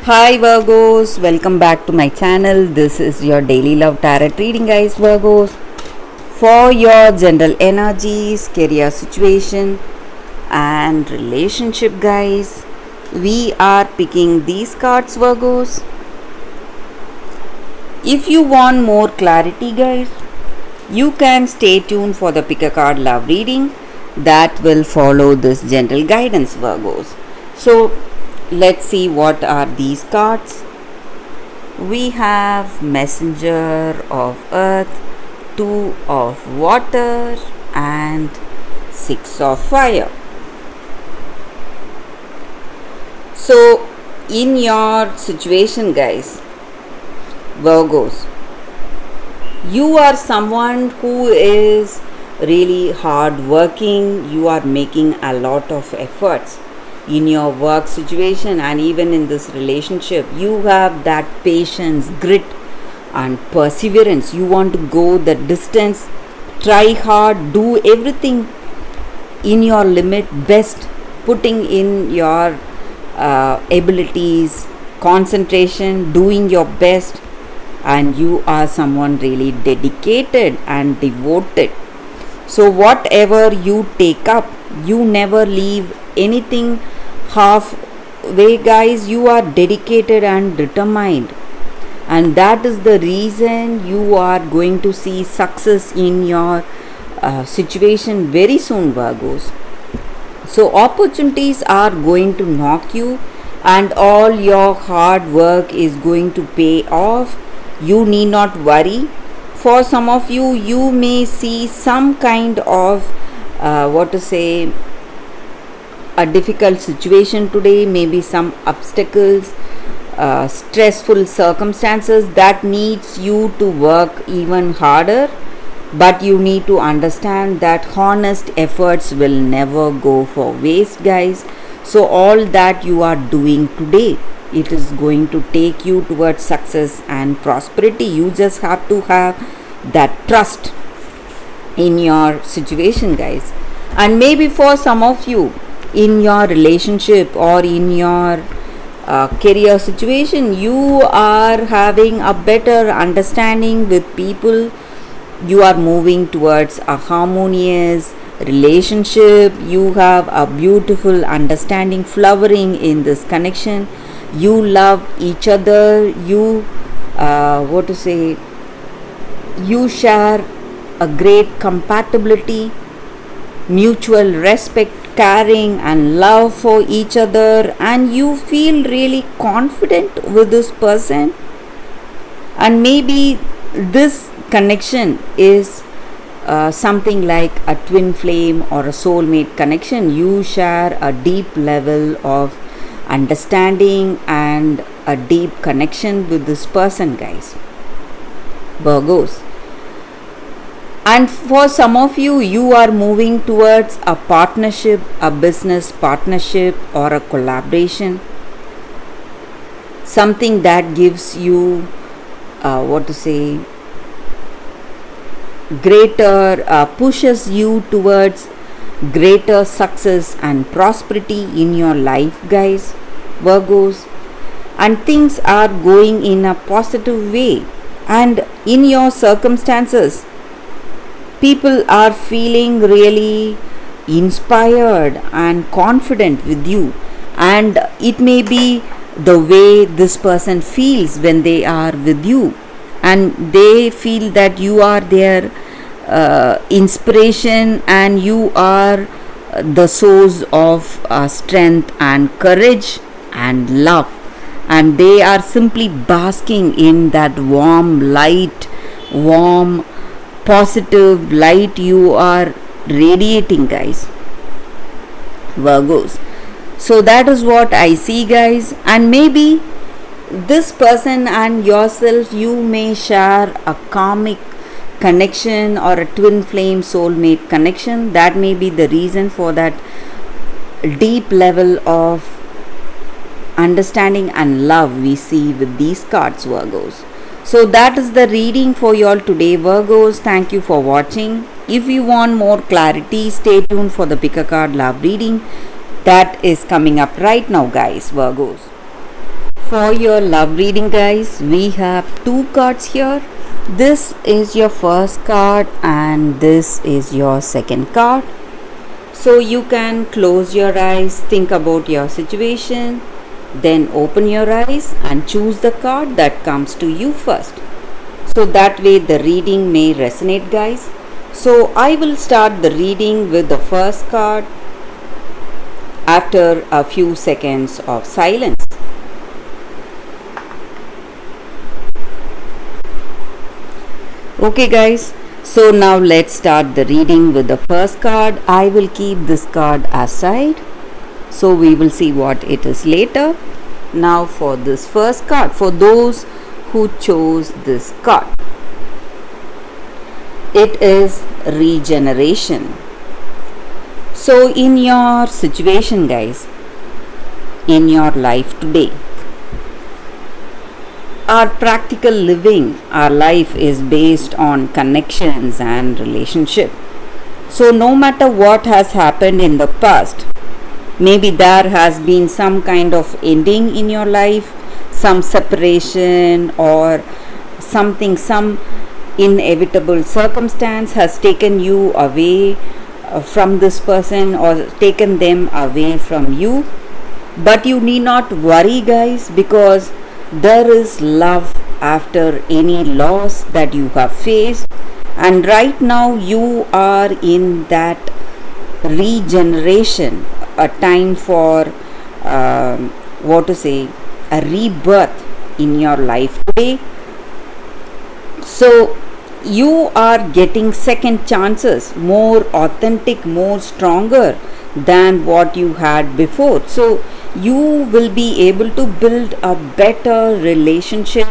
Hi Virgos, welcome back to my channel. This is your daily love tarot reading, guys. Virgos, for your general energies, career situation and relationship, guys, we are picking these cards, Virgos. If you want more clarity, guys, you can stay tuned for the pick a card love reading that will follow this general guidance, Virgos. So let's see what are these cards. We have Messenger of Earth, Two of Water and Six of Fire. So in your situation, guys, Virgos, you are someone who is really hard working. You are making a lot of efforts in your work situation and even in this relationship. You have that patience, grit and perseverance. You want to go the distance, try hard, do everything in your limit best, putting in your abilities, concentration, doing your best, and you are someone really dedicated and devoted. So whatever you take up, you never leave anything halfway, guys. You are dedicated and determined, and that is the reason you are going to see success in your situation very soon, Virgos. So opportunities are going to knock you and all your hard work is going to pay off. You need not worry. For some of you, you may see some kind of a difficult situation today, maybe some obstacles, stressful circumstances that needs you to work even harder. But you need to understand that honest efforts will never go for waste, guys. So all that you are doing today, it is going to take you towards success and prosperity. You just have to have that trust in your situation, guys. And maybe for some of you, in your relationship or in your career situation, you are having a better understanding with people. You are moving towards a harmonious relationship. You have a beautiful understanding flowering in this connection. You love each other. You you share a great compatibility, mutual respect, caring and love for each other, and you feel really confident with this person. And maybe this connection is something like a twin flame or a soulmate connection. You share a deep level of understanding and a deep connection with this person, guys, Virgos. And for some of you, you are moving towards a partnership, a business partnership or a collaboration, something that gives you greater pushes you towards greater success and prosperity in your life, guys, Virgos. And things are going in a positive way, and in your circumstances, people are feeling really inspired and confident with you. And it may be the way this person feels when they are with you, and they feel that you are their inspiration and you are the source of strength and courage and love, and they are simply basking in that warm light, warm positive light you are radiating, guys, Virgos. So that is what I see, guys. And maybe this person and yourself, you may share a karmic connection or a twin flame soulmate connection. That may be the reason for that deep level of understanding and love we see with these cards, Virgos. So that is the reading for you all today, Virgos. Thank you for watching. If you want more clarity, stay tuned for the pick a card love reading that is coming up right now, guys, Virgos. For your love reading, guys, we have two cards here. This is your first card and this is your second card. So you can close your eyes, think about your situation, then open your eyes and choose the card that comes to you first. So that way the reading may resonate, guys. So I will start the reading with the first card after a few seconds of silence. Okay guys, so now let's start the reading with the first card. I will keep this card aside, so we will see what it is later. Now for this first card, for those who chose this card, it is regeneration. So in your situation, guys, in your life today, our practical living, our life is based on connections and relationship. So no matter what has happened in the past, maybe there has been some kind of ending in your life, some separation or something, some inevitable circumstance has taken you away from this person or taken them away from you. But you need not worry, guys, because there is love after any loss that you have faced, and right now you are in that regeneration, a time for a rebirth in your life today. So you are getting second chances, more authentic, more stronger than what you had before. So you will be able to build a better relationship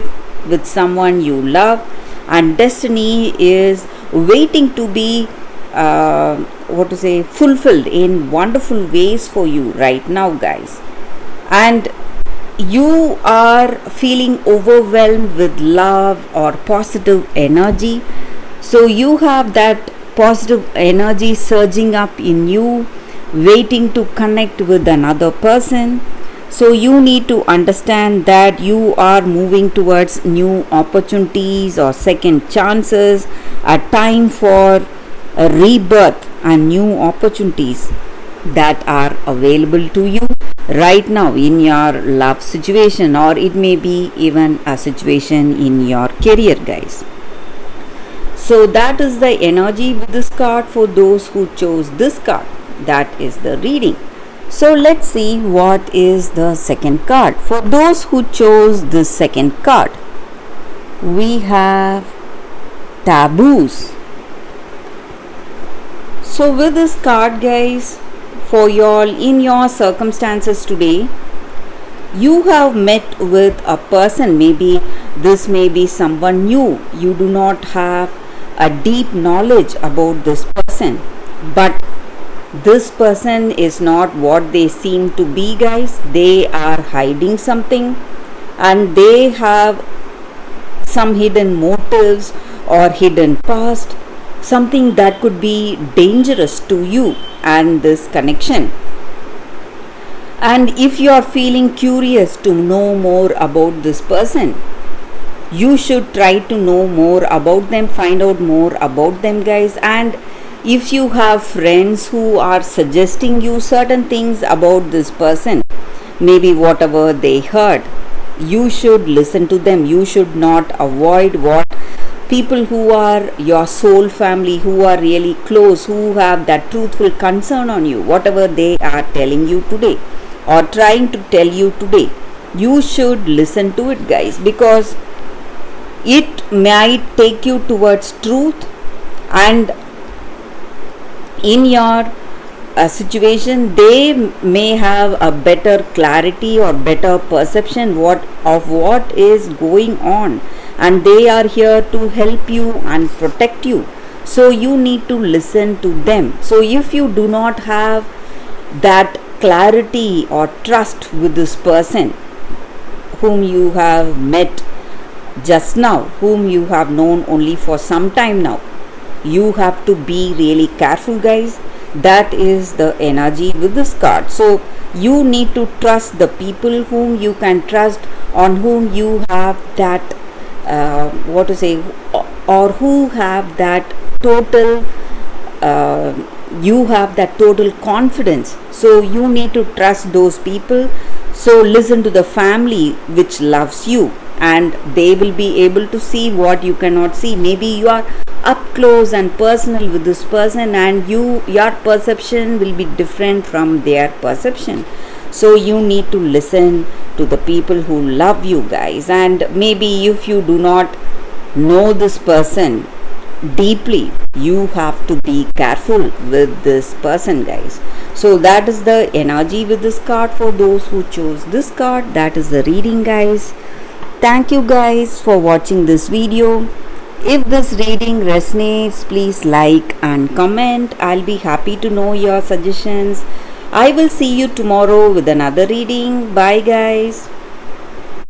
with someone you love, and destiny is waiting to be fulfilled in wonderful ways for you right now, guys. And you are feeling overwhelmed with love or positive energy, so you have that positive energy surging up in you, waiting to connect with another person. So you need to understand that you are moving towards new opportunities or second chances, a time for a rebirth and new opportunities that are available to you right now in your love situation, or it may be even a situation in your career, guys. So that is the energy with this card for those who chose this card. That is the reading. So let's see what is the second card. For those who chose this second card, we have taboos. So with this card, guys, for y'all in your circumstances today, you have met with a person. Maybe this may be someone new. You do not have a deep knowledge about this person, but this person is not what they seem to be, guys. They are hiding something and they have some hidden motives or hidden past, something that could be dangerous to you and this connection. And if you are feeling curious to know more about this person, you should try to know more about them, find out more about them, guys. And if you have friends who are suggesting you certain things about this person, maybe whatever they heard, you should listen to them. You should not avoid what people who are your soul family, who are really close, who have that truthful concern on you, whatever they are telling you today or trying to tell you today, you should listen to it, guys, because it might take you towards truth. And in your situation, they may have a better clarity or better perception of what is going on, and they are here to help you and protect you. So you need to listen to them. So if you do not have that clarity or trust with this person whom you have met just now, whom you have known only for some time now, you have to be really careful, guys. That is the energy with this card. So you need to trust the people whom you can trust, on whom you have that what to say, or who have that total uh, you have that total confidence. So you need to trust those people. So listen to the family which loves you, and they will be able to see what you cannot see. Maybe you are up close and personal with this person, and your perception will be different from their perception. So you need to listen to the people who love you, guys. And maybe if you do not know this person deeply, you have to be careful with this person, guys. So that is the energy with this card for those who chose this card. That is the reading, guys. Thank you guys for watching this video. If this reading resonates, please like and comment. I'll be happy to know your suggestions. I will see you tomorrow with another reading. Bye, guys.